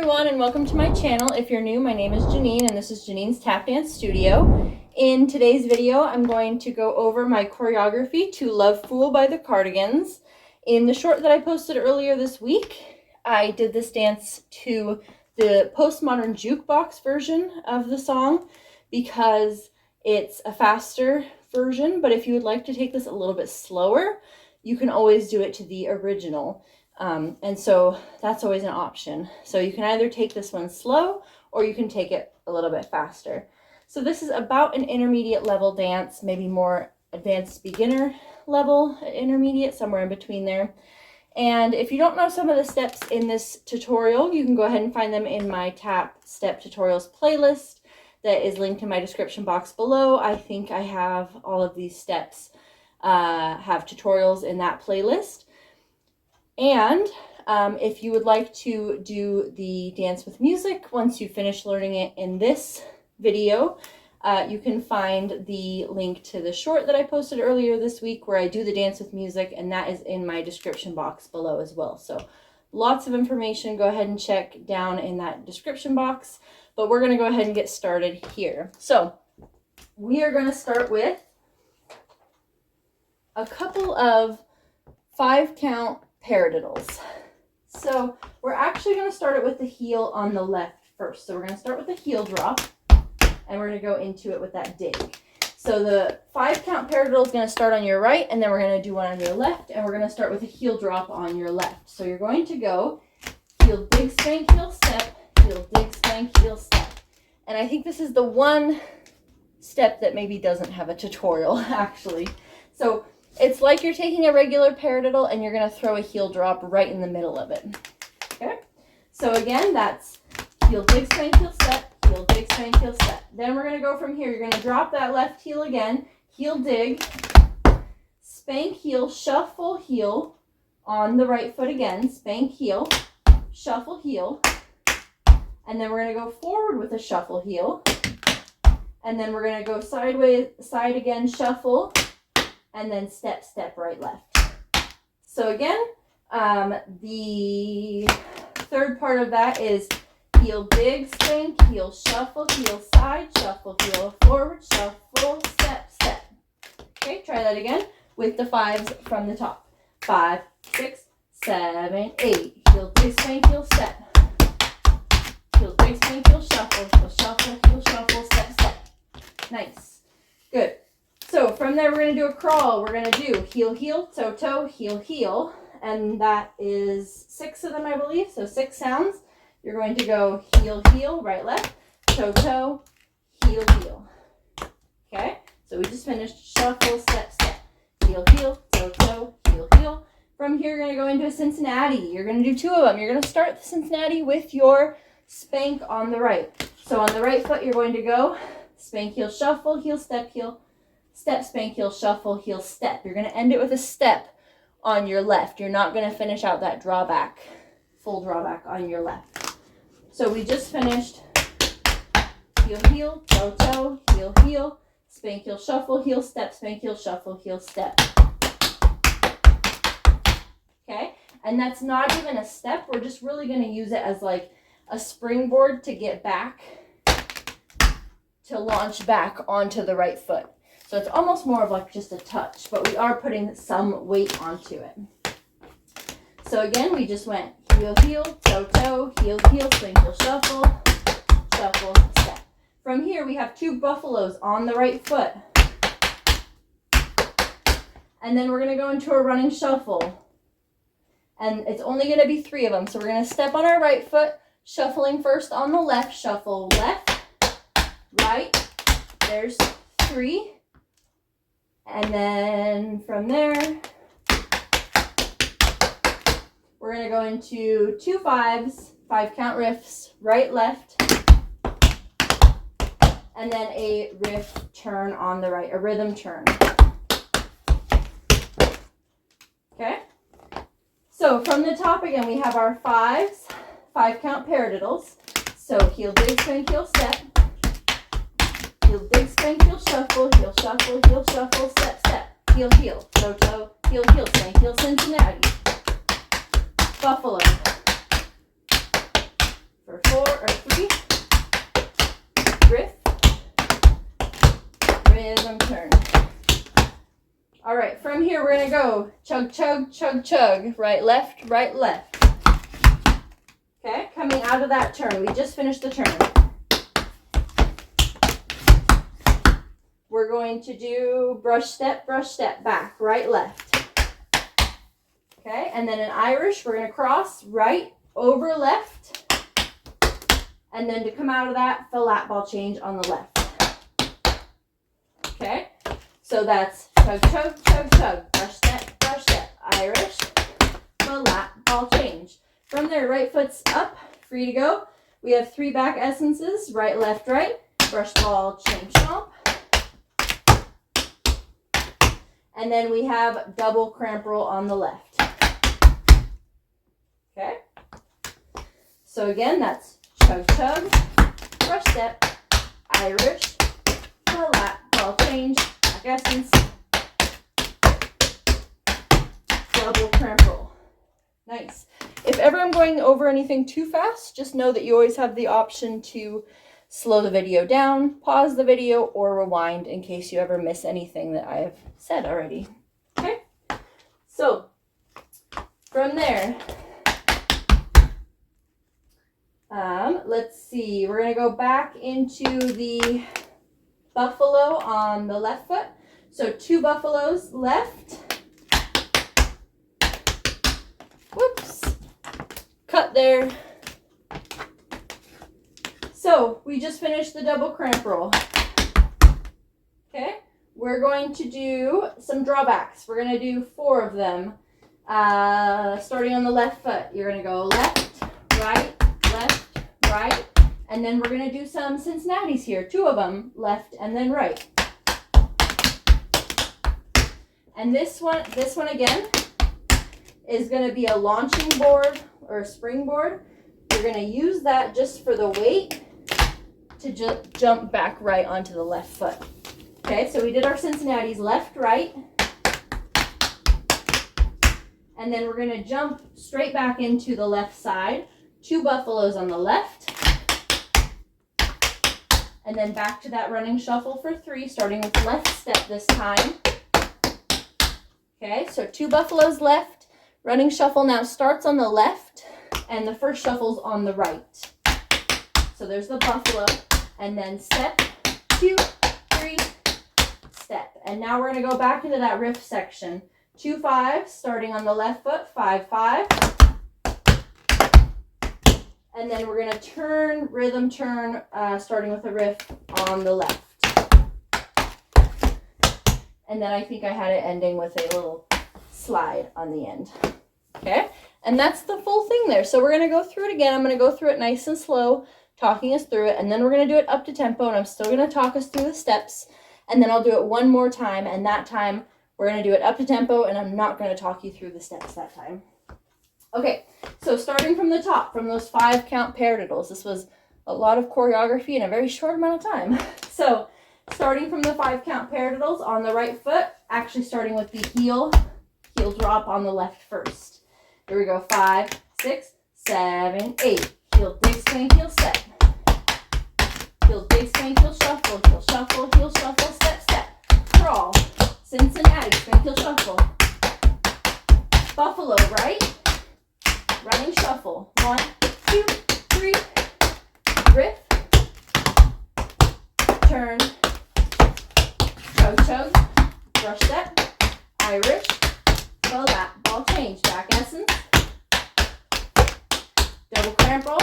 everyone, and welcome to my channel. If you're new, my name is Janine, and this is Janine's Tap Dance Studio. In today's video, I'm going to go over my choreography to Lovefool by the Cardigans. In the short that I posted earlier this week, I did this dance to the postmodern jukebox version of the song because it's a faster version, but if you would like to take this a little bit slower, you can always do it to the original. And so that's always an option. So you can either take this one slow or you can take it a little bit faster. So this is about an intermediate level dance, maybe more advanced beginner level, intermediate, somewhere in between there. And if you don't know some of the steps in this tutorial, you can go ahead and find them in my Tap Step Tutorials playlist that is linked in my description box below. I think I have all of these steps, have tutorials in that playlist. And if you would like to do the dance with music, once you finish learning it in this video, you can find the link to the short that I posted earlier this week where I do the dance with music, and that is in my description box below as well. So lots of information. Go ahead and check down in that description box, but we're going to go ahead and get started here. So we are going to start with a couple of 5-count paradiddles. So we're actually going to start it with the heel on the left first. So we're going to start with the heel drop, and we're going to go into it with that dig. So the 5-count paradiddle is going to start on your right, and then we're going to do one on your left, and we're going to start with a heel drop on your left. So you're going to go heel, dig, spank, heel, step, heel, dig, spank, heel, step. And I think this is the one step that maybe doesn't have a tutorial, actually. So it's like you're taking a regular paradiddle and you're going to throw a heel drop right in the middle of it. Okay? So again, that's heel, dig, spank, heel, step, heel, dig, spank, heel, step. Then we're going to go from here. You're going to drop that left heel again, heel, dig, spank, heel, shuffle, heel on the right foot again, spank, heel, shuffle, heel, and then we're going to go forward with a shuffle, heel, and then we're going to go sideways, side again, shuffle, and then step, step, right, left. So again, the third part of that is heel, dig, spank, heel, shuffle, heel, side, shuffle, heel, forward, shuffle, step, step. Okay, try that again with the 5s from the top. 5, 6, 7, 8. Heel, dig, spank, heel, step. Heel, dig, spank, heel, shuffle, heel, shuffle, heel, shuffle, step, step. Nice. Good. So from there, we're going to do a crawl. We're going to do heel, heel, toe, toe, heel, heel. And that is 6 of them, I believe. So 6 sounds. You're going to go heel, heel, right, left, toe, toe, heel, heel. Okay? So we just finished shuffle, step, step. Heel, heel, toe, toe, heel, heel. From here, you're going to go into a Cincinnati. You're going to do 2 of them. You're going to start the Cincinnati with your spank on the right. So on the right foot, you're going to go spank, heel, shuffle, heel, step, step, spank, heel, shuffle, heel, step. You're going to end it with a step on your left. You're not going to finish out that drawback, full drawback on your left. So we just finished heel, heel, toe, toe, heel, heel, spank, heel, shuffle, heel, step, spank, heel, shuffle, heel, step. Okay? And that's not even a step. We're just really going to use it as like a springboard to get back, to launch back onto the right foot. So it's almost more of like just a touch, but we are putting some weight onto it. So again, we just went heel, heel, toe, toe, heel, heel, spank, heel, shuffle, shuffle, step. From here, we have 2 buffaloes on the right foot. And then we're going to go into a running shuffle. And it's only going to be 3 of them. So we're going to step on our right foot, shuffling first on the left, shuffle left, right, there's 3. And then from there, we're going to go into 2 5s, 5-count riffs, right, left, and then a riff turn on the right, a rhythm turn. Okay? So from the top again, we have our 5s, 5-count paradiddles. So heel, dig, spank, heel, step. Heel, dig, spank, heel, shuffle, heel, shuffle, heel, shuffle, step, step. Heel, heel, toe, toe, heel, heel, spank, heel, Cincinnati. Buffalo. For All right, from here we're gonna go chug, chug, chug, chug, right, left, right, left. Okay, coming out of that turn, we just finished the turn. We're going to do brush, step, back, right, left. Okay, and then in Irish, we're gonna cross right, over, left. And then to come out of that, flat ball change on the left. Okay, so that's chug, chug, chug, chug, brush, step, Irish, flat ball change. From there, right foot's up, free to go. We have 3 back essences, right, left, right, brush, ball, change, stomp. And then we have double cramp roll on the left. Okay, so again, that's chug, chug, brush, step, Irish, flat ball change, back essence, double cramp roll. Nice. If ever I'm going over anything too fast, just know that you always have the option to slow the video down, pause the video, or rewind in case you ever miss anything that I have said already. Okay? So, from there, let's see. We're going to go back into the buffalo on the left foot. So 2 buffaloes left. Whoops. Cut there. So we just finished the double cramp roll. Okay, we're going to do some drawbacks. We're going to do 4 of them. Starting on the left foot, you're going to go left, right, and then we're going to do some Cincinnati's here. 2 of them, left and then right. And this one again is going to be a launching board or a springboard. You're going to use that just for the weight to jump back right onto the left foot. Okay, so we did our Cincinnati's left, right. And then we're going to jump straight back into the left side. 2 buffaloes on the left. And then back to that running shuffle for 3, starting with left step this time. Okay, so 2 buffaloes left. Running shuffle now starts on the left, and the first shuffle's on the right. So there's the buffalo, and then step, 2, 3, step. And now we're going to go back into that riff section. 2 5s, starting on the left foot, 5 5. And then we're going to turn, rhythm turn, starting with a riff on the left. And then I think I had it ending with a little slide on the end. Okay, and that's the full thing there. So we're going to go through it again. I'm going to go through it nice and slow, talking us through it, and then we're going to do it up to tempo, and I'm still going to talk us through the steps, and then I'll do it one more time, and that time we're going to do it up to tempo, and I'm not going to talk you through the steps that time. Okay, so starting from the top, from those 5 count paradiddles. This was a lot of choreography in a very short amount of time. So starting from the 5 count paradiddles on the right foot, actually starting with the heel drop on the left first. Here we go, 5, 6, 7, 8. Heel dig, swing, heel step. Heel dig, swing, heel shuffle, heel shuffle, step, step. Crawl, Cincinnati, swing, heel shuffle. Buffalo, right? Running shuffle. 1, 2, 3. Riff. Turn. Chug, chug. Brush step. Irish. Flat ball change. Back essence. Double cramp roll.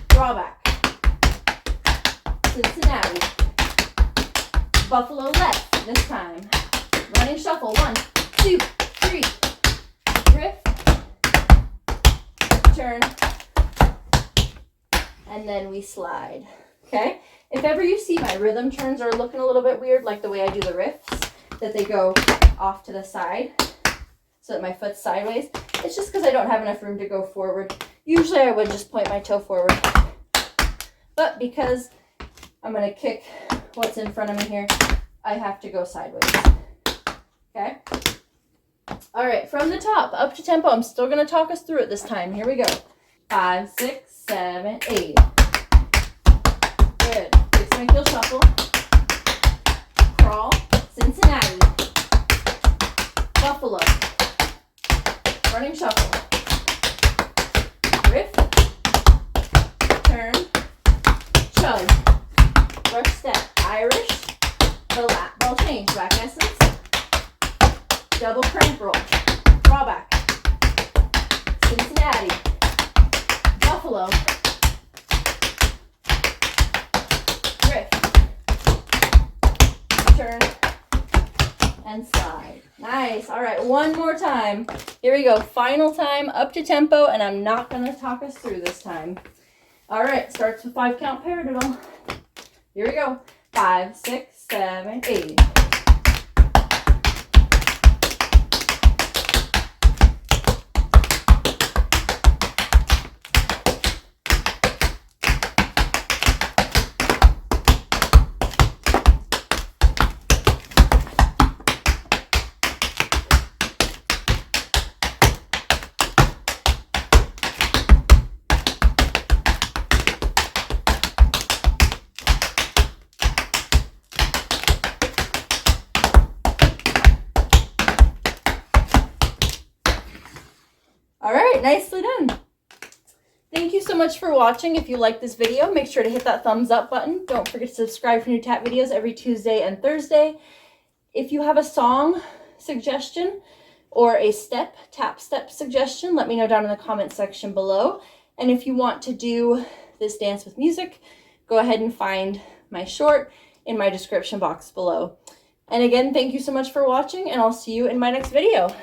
Drawback. Cincinnati. Buffalo left this time. Running shuffle. 1, 2, 3. Riff. Turn, and then we slide. Okay, if ever you see my rhythm turns are looking a little bit weird, like the way I do the riffs, that they go off to the side so that my foot's sideways, it's just because I don't have enough room to go forward. Usually I would just point my toe forward, but because I'm going to kick what's in front of me here, I have to go sideways. Okay. All right, from the top, up to tempo. I'm still going to talk us through it this time. Here we go. 5, 6, 7, 8. Good. Big swing, heel shuffle. Crawl, Cincinnati. Buffalo. Running shuffle. Riff. Turn. Chug. Rush step. Irish. The lap ball change. Back essence. Double crank roll. Drawback. Cincinnati. Buffalo. Riff. Turn. And slide. Nice. All right, one more time. Here we go. Final time, up to tempo, and I'm not going to talk us through this time. All right, starts with 5 count paradiddle. Here we go. 5, 6, 7, 8. All right, nicely done. Thank you so much for watching. If you like this video, make sure to hit that thumbs up button. Don't forget to subscribe for new tap videos every Tuesday and Thursday. If you have a song suggestion or a tap step suggestion, let me know down in the comment section below. And if you want to do this dance with music, go ahead and find my short in my description box below. And again, thank you so much for watching, and I'll see you in my next video.